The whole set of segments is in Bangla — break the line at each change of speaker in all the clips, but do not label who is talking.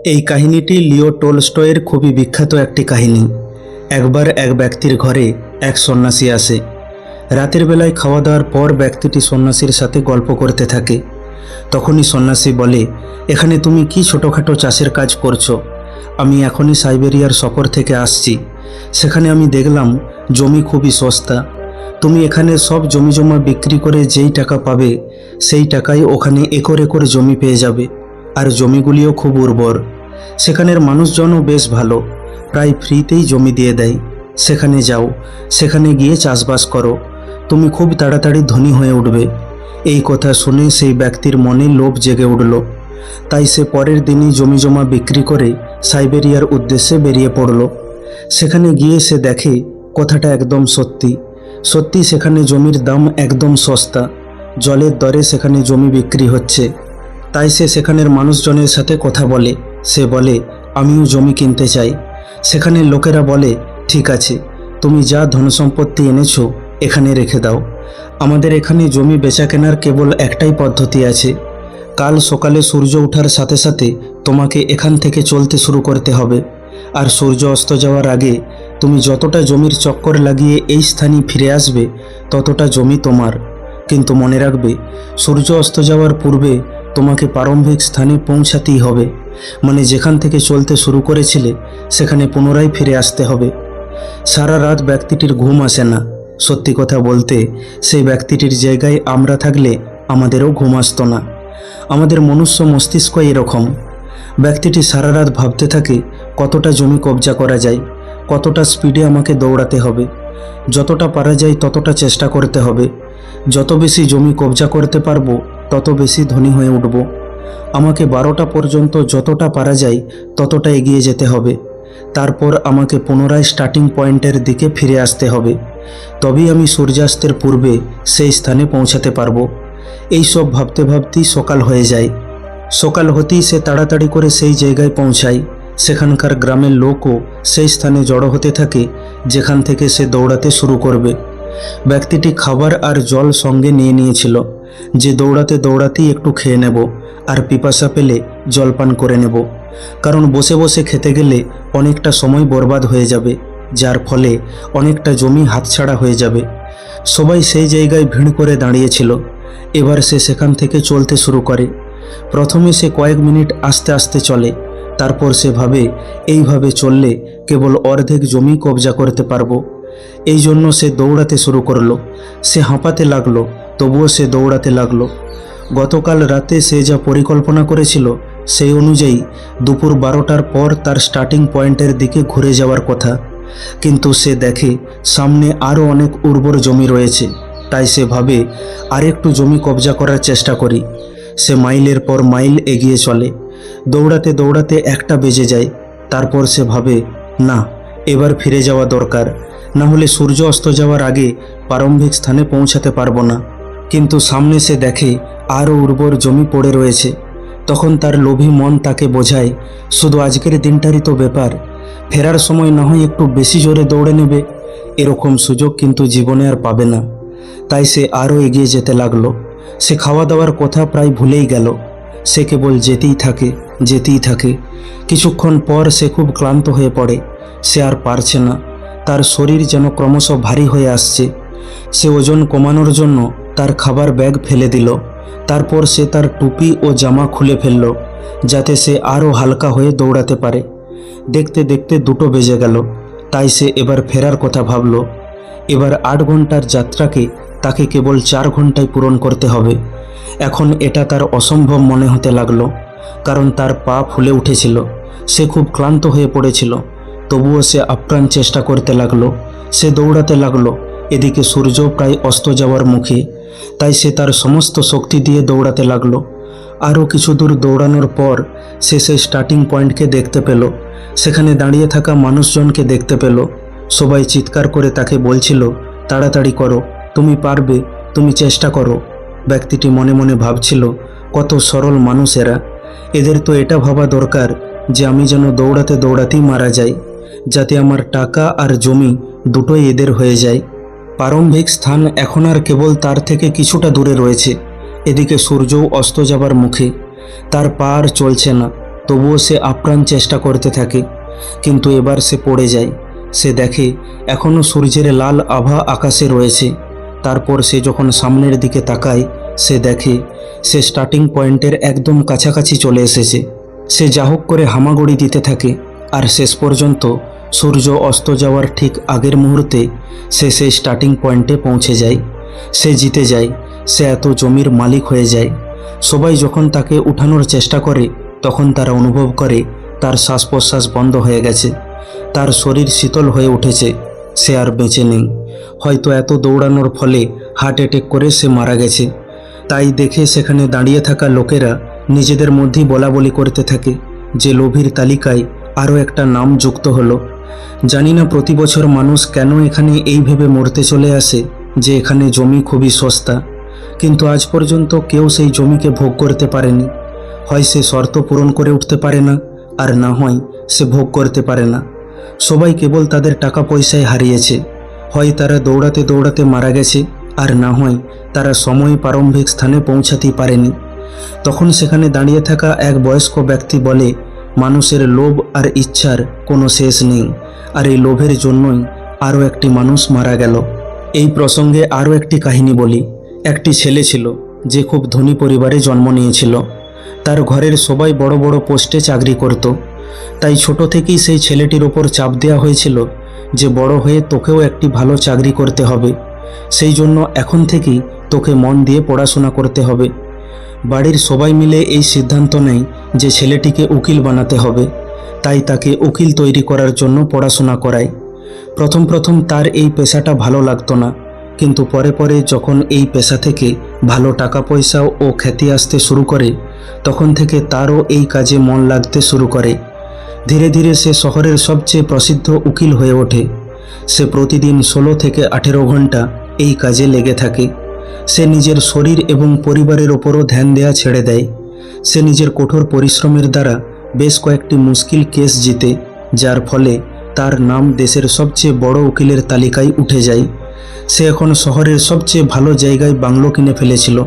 এই কাহিনীটি লিও টোলস্টয়ের খুবই বিখ্যাত একটি কাহিনী। একবার এক ব্যক্তির ঘরে এক সন্ন্যাসী আসে। রাতের বেলায় খাওয়া দাওয়ার পর ব্যক্তিটি সন্ন্যাসীর সাথে গল্প করতে থাকে। তখনই সন্ন্যাসী বলে, এখানে তুমি কি ছোটোখাটো চাষের কাজ করছো? আমি এখনই সাইবেরিয়ার সফর থেকে আসছি। সেখানে আমি দেখলাম জমি খুবই সস্তা। তুমি এখানে সব জমি জমা বিক্রি করে যেই টাকা পাবে সেই টাকায় ওখানে একর একর জমি পেয়ে যাবে, আর জমিগুলিও খুব উর্বর। সেখানের মানুষজনও বেশ ভালো, প্রায় ফ্রিতেই জমি দিয়ে দেয়। সেখানে যাও, সেখানে গিয়ে চাষবাস করো, তুমি খুব তাড়াতাড়ি ধনী হয়ে উঠবে। এই কথা শুনে সেই ব্যক্তির মনে লোভ জেগে উঠল। তাই সে পরের দিনই জমি জমা বিক্রি করে সাইবেরিয়ার উদ্দেশ্যে বেরিয়ে পড়ল। সেখানে গিয়ে সে দেখে কথাটা একদম সত্যি। সত্যি সেখানে জমির দাম একদম সস্তা, জলের দরে সেখানে জমি বিক্রি হচ্ছে। তাই সে সেখানের মানুষজনের সাথে কথা বলে। সে বলে, আমিও জমি কিনতে চাই। সেখানের লোকেরা বলে, ঠিক আছে, তুমি যা ধনসম্পত্তি এনেছো এখানে রেখে দাও। আমাদের এখানে জমি বেচা কেনার কেবল একটাই পদ্ধতি আছে। কাল সকালে সূর্য ওঠার সাথে সাথে তোমাকে এখান থেকে চলতে শুরু করতে হবে, আর সূর্য অস্ত যাওয়ার আগে তুমি যতটা জমির চক্কর লাগিয়ে এই স্থানে ফিরে আসবে ততটা জমি তোমার। কিন্তু মনে রাখবে, সূর্য অস্ত যাওয়ার পূর্বে তোমাকে প্রারম্ভিক স্থানে পৌঁছাতেই হবে, মানে যেখান থেকে চলতে শুরু করেছিলে সেখানে পুনরায় ফিরে আসতে হবে। সারা রাত ব্যক্তিটির ঘুম আসে না। সত্যি কথা বলতে, সেই ব্যক্তিটির জায়গায় আমরা থাকলে আমাদেরও ঘুম আসতো না। আমাদের মনুষ্য মস্তিষ্ক এরকম। ব্যক্তিটি সারা রাত ভাবতে থাকে কতটা জমি কবজা করা যায়, কতটা স্পিডে আমাকে দৌড়াতে হবে, যতটা পারা যায় ততটা চেষ্টা করতে হবে। যত বেশি জমি কবজা করতে পারবো তত বেশি ধনী হয়ে উঠব। আমাকে 12টা পর্যন্ত যতটা পারা যায় ততটা এগিয়ে যেতে হবে। তারপর আমাকে পুনরায় স্টার্টিং পয়েন্টের দিকে ফিরে আসতে হবে। তবেই আমি সূর্যাস্তের পূর্বে সেই স্থানে পৌঁছাতে পারবো। এইসব ভাবতে ভাবতেই সকাল হয়ে যায়। সকাল হতেই সে তাড়াতাড়ি করে সেই জায়গায় পৌঁছায়। সেখানকার গ্রামের লোকও সেই স্থানে জড়ো হতে থাকে যেখান থেকে সে দৌড়াতে শুরু করবে। ব্যক্তিটি খাবার আর জল সঙ্গে নিয়ে নিয়েছিল, যে দৌড়াতে দৌড়াতেই একটু খেয়ে নেব আর পিপাসা পেলে জলপান করে নেব। কারণ বসে বসে খেতে গেলে অনেকটা সময় বরবাদ হয়ে যাবে, যার ফলে অনেকটা জমি হাতছাড়া হয়ে যাবে। সবাই সেই জায়গায় ভিড় করে দাঁড়িয়েছিল। এবার সে সেখান থেকে চলতে শুরু করে। প্রথমে সে কয়েক মিনিট আস্তে আস্তে চলে। তারপর সে ভাবে, এইভাবে চললে কেবল অর্ধেক জমি কবজা করতে পারবো। এই জন্য সে দৌড়াতে শুরু করলো। সে হাঁপাতে লাগলো, তবুও সে দৌড়াতে লাগলো। গতকাল রাতে সে যা পরিকল্পনা করেছিল সেই অনুযায়ী দুপুর 12টার পর তার স্টার্টিং পয়েন্টের দিকে ঘুরে যাওয়ার কথা। কিন্তু সে দেখে সামনে আরও অনেক উর্বর জমি রয়েছে। তাই সে ভাবে, আরেকটু জমি কবজা করার চেষ্টা করি। সে মাইলের পর মাইল এগিয়ে চলে। দৌড়াতে দৌড়াতে 1টা বেজে যায়। তারপর সে ভাবে, না, এবার ফিরে যাওয়া দরকার, না হলে সূর্য অস্ত যাওয়ার আগে প্রারম্ভিক স্থানে পৌঁছাতে পারবো না। কিন্তু সামনে সে দেখে আরও উর্বর জমি পড়ে রয়েছে। তখন তার লোভী মন তাকে বোঝায়, শুধু আজকের দিনটারই তো ব্যাপার, ফেরার সময় না হয় একটু বেশি জোরে দৌড়ে নেবে। এরকম সুযোগ কিন্তু জীবনে আর পাবে না। তাই সে আরও এগিয়ে যেতে লাগলো। সে খাওয়া দাওয়ার কথা প্রায় ভুলেই গেল। সে কেবল যেতেই থাকে, যেতেই থাকে। কিছুক্ষণ পর সে খুব ক্লান্ত হয়ে পড়ে। সে আর পারছে না। তার শরীর যেন ক্রমশ ভারী হয়ে আসছে। সে ওজন কমানোর জন্য তার খাবার ব্যাগ ফেলে দিল। তারপর সে তার টুপি ও জামা খুলে ফেলল, যাতে সে আরও হালকা হয়ে দৌড়াতে পারে। দেখতে দেখতে 2টো বেজে গেল। তাই সে এবার ফেরার কথা ভাবল। এবার 8 ঘন্টার যাত্রাকে তাকে কেবল 4 ঘন্টায় পূরণ করতে হবে। এখন এটা তার অসম্ভব মনে হতে লাগলো, কারণ তার পা ফুলে উঠেছিল। সে খুব ক্লান্ত হয়ে পড়েছিল। তবুও সে আপ্রাণ চেষ্টা করতে লাগলো। সে দৌড়াতে লাগলো। এদিকে সূর্য প্রায় অস্ত যাওয়ার মুখে। তাই সে তার সমস্ত শক্তি দিয়ে দৌড়াতে লাগলো। আরও কিছু দূর দৌড়ানোর পর সে সেই স্টার্টিং পয়েন্টকে দেখতে পেল। সেখানে দাঁড়িয়ে থাকা মানুষজনকে দেখতে পেল। সবাই চিৎকার করে তাকে বলছিল, তাড়াতাড়ি করো, তুমি পারবে, তুমি চেষ্টা করো। ব্যক্তিটি মনে মনে ভাবছিল, কত সরল মানুষ এরা। এদের তো এটা ভাবা দরকার যে আমি যেন দৌড়াতে দৌড়াতেই মারা যাই, যাতে আমার টাকা আর জমি দুটোই এদের হয়ে যায়। প্রারম্ভিক স্থান এখন আর কেবল তার থেকে কিছুটা দূরে রয়েছে। এদিকে সূর্যও অস্ত যাবার মুখে। তার পা আর চলছে না, তবুও সে আপ্রাণ চেষ্টা করতে থাকে। কিন্তু এবার সে পড়ে যায়। সে দেখে এখনও সূর্যের লাল আভা আকাশে রয়েছে। তারপর সে যখন সামনের দিকে তাকায়, সে দেখে সে স্টার্টিং পয়েন্টের একদম কাছাকাছি চলে এসেছে। সে যা হোক করে হামাগুড়ি দিতে থাকে, আর শেষ পর্যন্ত সূর্য অস্ত যাওয়ার ঠিক আগের মুহূর্তে সে সেই স্টার্টিং পয়েন্টে পৌঁছে যায়। সে জিতে যায়, সে এত জমির মালিক হয়ে যায়। সবাই যখন তাকে উঠানোর চেষ্টা করে, তখন তারা অনুভব করে তার শ্বাস প্রশ্বাস বন্ধ হয়ে গেছে, তার শরীর শীতল হয়ে উঠেছে, সে আর বেঁচে নেই। হয়তো এত দৌড়ানোর ফলে হার্ট অ্যাটাক করে সে মারা গেছে। তাই দেখে সেখানে দাঁড়িয়ে থাকা লোকেরা নিজেদের মধ্যেই বলাবলি করতে থাকে যে লোভীর তালিকায় আরও একটা নাম যুক্ত হলো। জানি না প্রতি বছর মানুষ কেন এখানে এই ভেবে মরতে চলে আসে যে এখানে জমি খুবই সস্তা, কিন্তু আজ পর্যন্ত কেউ সেই জমিকে ভোগ করতে পারেনি। হয় সে শর্ত পূরণ করে উঠতে পারে না, আর না হয় সে ভোগ করতে পারে না। সবাই কেবল তাদের টাকা পয়সায় হারিয়েছে। হয় তারা দৌড়াতে দৌড়াতে মারা গেছে, আর না হয় তারা সময় প্রারম্ভিক স্থানে পৌঁছাতেই পারেনি। তখন সেখানে দাঁড়িয়ে থাকা এক বয়স্ক ব্যক্তি বলে, মানুষের লোভ আর ইচ্ছার কোনো শেষ নেই, আর এই লোভের জন্যই আরও একটি মানুষ মারা গেল। এই প্রসঙ্গে আরও একটি কাহিনী বলি। একটি ছেলে ছিল যে খুব ধনী পরিবারে জন্ম নিয়েছিল। তার ঘরের সবাই বড় বড় পোস্টে চাকরি করত। তাই ছোট থেকেই সেই ছেলেটির ওপর চাপ দেওয়া হয়েছিল যে বড় হয়ে তোকেও একটি ভালো চাকরি করতে হবে, সেই জন্য এখন থেকেই তোকে মন দিয়ে পড়াশোনা করতে হবে। বাড়ির সবাই মিলে এই সিদ্ধান্ত নেয় যে ছেলেটিকে উকিল বানাতে হবে। তাই তাকে উকিল তৈরি করার জন্য পড়াশোনা করায়। প্রথম প্রথম তার এই পেশাটা ভালো লাগতো না, কিন্তু পরে পরে যখন এই পেশা থেকে ভালো টাকা পয়সা ও খ্যাতি আসতে শুরু করে, তখন থেকে তারও এই কাজে মন লাগতে শুরু করে। ধীরে ধীরে সে শহরের সবচেয়ে প্রসিদ্ধ উকিল হয়ে ওঠে। সে প্রতিদিন 16 থেকে 18 ঘন্টা এই কাজে লেগে থাকে। সে নিজের শরীর এবং পরিবারের ওপরও ধ্যান দেওয়া ছেড়ে দেয়। সে নিজের কঠোর পরিশ্রমের দ্বারা বেশ কয়েকটি মুশকিল কেস জিতে, যার ফলে তার নাম দেশের সবচেয়ে বড় উকিলের তালিকায় উঠে যায়। সে এখন শহরের সবচেয়ে ভালো জায়গায় বাংলো কিনে ফেলেছিল।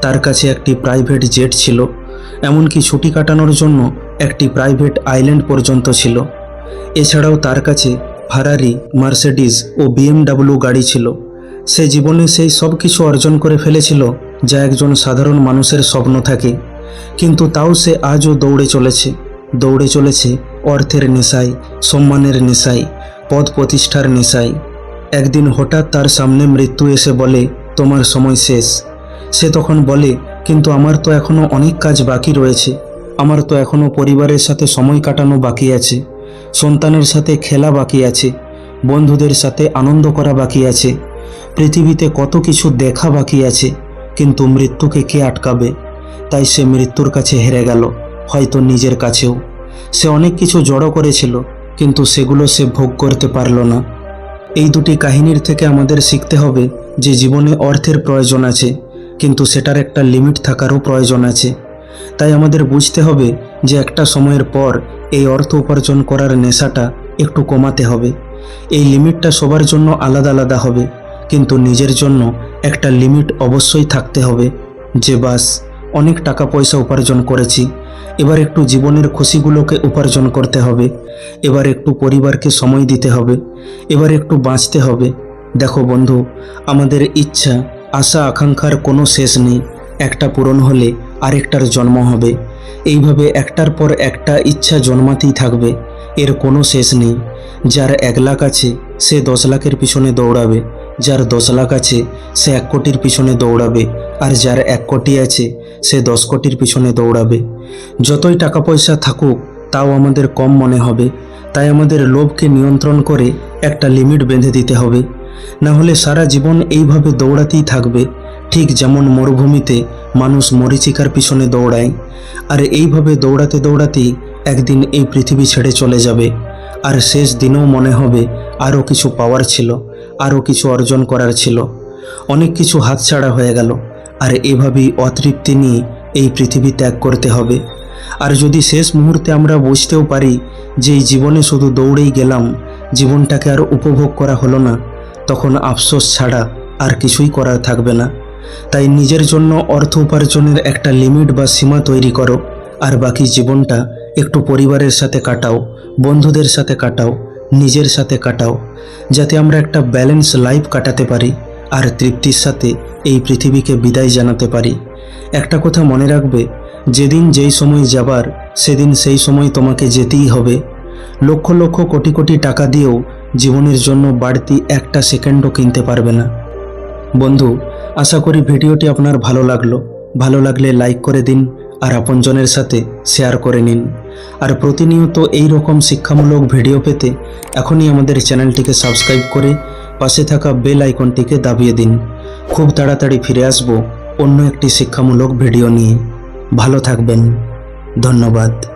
তার কাছে একটি প্রাইভেট জেট ছিল, এমনকি ছুটি কাটানোর জন্য একটি প্রাইভেট আইল্যান্ড পর্যন্ত ছিল। এছাড়াও তার কাছে ফারারি, মার্সিডিজ ও BMW গাড়ি ছিল। সে জীবনে সেই সব কিছু অর্জন করে ফেলেছিল যা একজন সাধারণ মানুষের স্বপ্ন থাকে। কিন্তু তাও সে আজও দৌড়ে চলেছে অর্থের নেশায়, সম্মানের নেশায়, পদ প্রতিষ্ঠার নেশায়। একদিন হঠাৎ তার সামনে মৃত্যু এসে বলে, তোমার সময় শেষ। সে তখন বলে, কিন্তু আমার তো এখনও অনেক কাজ বাকি রয়েছে। আমার তো এখনও পরিবারের সাথে সময় কাটানো বাকি আছে, সন্তানের সাথে খেলা বাকি আছে, বন্ধুদের সাথে আনন্দ করা বাকি আছে, পৃথিবীতে কত কিছু দেখা বাকি আছে। কিন্তু মৃত্যুকে কে আটকাবে? তাই সে মৃত্যুর কাছে হেরে গেল, হয়তো নিজের কাছেও। সে অনেক কিছু জড়ো করেছিল, কিন্তু সেগুলো সে ভোগ করতে পারল না। এই দুটি কাহিনীর থেকে আমাদের শিখতে হবে যে জীবনে অর্থের প্রয়োজন আছে, কিন্তু সেটার একটা লিমিট থাকারও প্রয়োজন আছে। তাই আমাদের বুঝতে হবে যে একটা সময়ের পর এই অর্থ উপার্জন করার নেশাটা একটু কমাতে হবে। এই লিমিটটা সবার জন্য আলাদা আলাদা হবে, কিন্তু নিজের জন্য একটা লিমিট অবশ্যই থাকতে হবে যে বাস অনেক টাকা পয়সা উপার্জন করেছি, এবার একটু জীবনের খুশিগুলোকে উপার্জন করতে হবে, এবার একটু পরিবারকে সময় দিতে হবে, এবার একটু বাঁচতে হবে। দেখো বন্ধু, আমাদের ইচ্ছা, আশা আকাঙ্ক্ষার কোনো শেষ নেই। একটা পূরণ হলে আরেকটার জন্ম হবে। এইভাবে একটার পর একটা ইচ্ছা জন্মাতেই থাকবে, এর কোনো শেষ নেই। যার 1 লাখ আছে সে 10 লাখের পিছনে দৌড়াবে, যার 10 লাখ আছে সে 1 কোটির পিছনে দৌড়াবে, আর যার 1 কোটি আছে সে 10 কোটির পিছনে দৌড়াবে। যতই টাকা পয়সা থাকুক তাও আমাদের কম মনে হবে। তাই আমাদের লোভকে নিয়ন্ত্রণ করে একটা লিমিট বেঁধে দিতে হবে, না হলে সারা জীবন এইভাবে দৌড়াতেই থাকবে। ঠিক যেমন মরুভূমিতে মানুষ মরীচিকার পিছনে দৌড়ায়, আর এইভাবে দৌড়াতে দৌড়াতেই একদিন এই পৃথিবী ছেড়ে চলে যাবে। আর শেষ দিনেও মনে হবে আরও কিছু পাওয়ার ছিল, আরও কিছু অর্জন করার ছিল, অনেক কিছু হাতছাড়া হয়ে গেল। আর এভাবেই অতৃপ্তি নিয়ে এই পৃথিবী ত্যাগ করতে হবে। আর যদি শেষ মুহূর্তে আমরা বুঝতেও পারি যে এই জীবনে শুধু দৌড়েই গেলাম, জীবনটাকে আর উপভোগ করা হলো না, তখন আফসোস ছাড়া আর কিছুই করার থাকবে না। তাই নিজের জন্য অর্থ উপার্জনের একটা লিমিট বা সীমা তৈরি করো, আর বাকি জীবনটা একটু পরিবারের সাথে কাটাও, বন্ধুদের সাথে কাটাও, নিজের সাথে কাটাও, যাতে আমরা একটা ব্যালেন্স লাইফ কাটাতে পারি আর তৃপ্তির সাথে এই পৃথিবীকে বিদায় জানাতে পারি। একটা কথা মনে রাখবে, যেদিন যেই সময় যাবার সেদিন সেই সময় তোমাকে যেতেই হবে। লক্ষ লক্ষ কোটি কোটি টাকা দিয়েও জীবনের জন্য বাড়তি একটা সেকেন্ডও কিনতে পারবে না। বন্ধু, আশা করি ভিডিওটি আপনার ভালো লাগলো। ভালো লাগলে লাইক করে দিন আর আপনজনের সাথে শেয়ার করে নিন। আর প্রতিনিয়ত এই রকম শিক্ষামূলক ভিডিও পেতে এখনই আমাদের চ্যানেলটিকে সাবস্ক্রাইব করে পাশে থাকা বেল আইকনটিকে দাবিয়ে দিন। খুব তাড়াতাড়ি ফিরে আসব অন্য একটি শিক্ষামূলক ভিডিও নিয়ে। ভালো থাকবেন। ধন্যবাদ।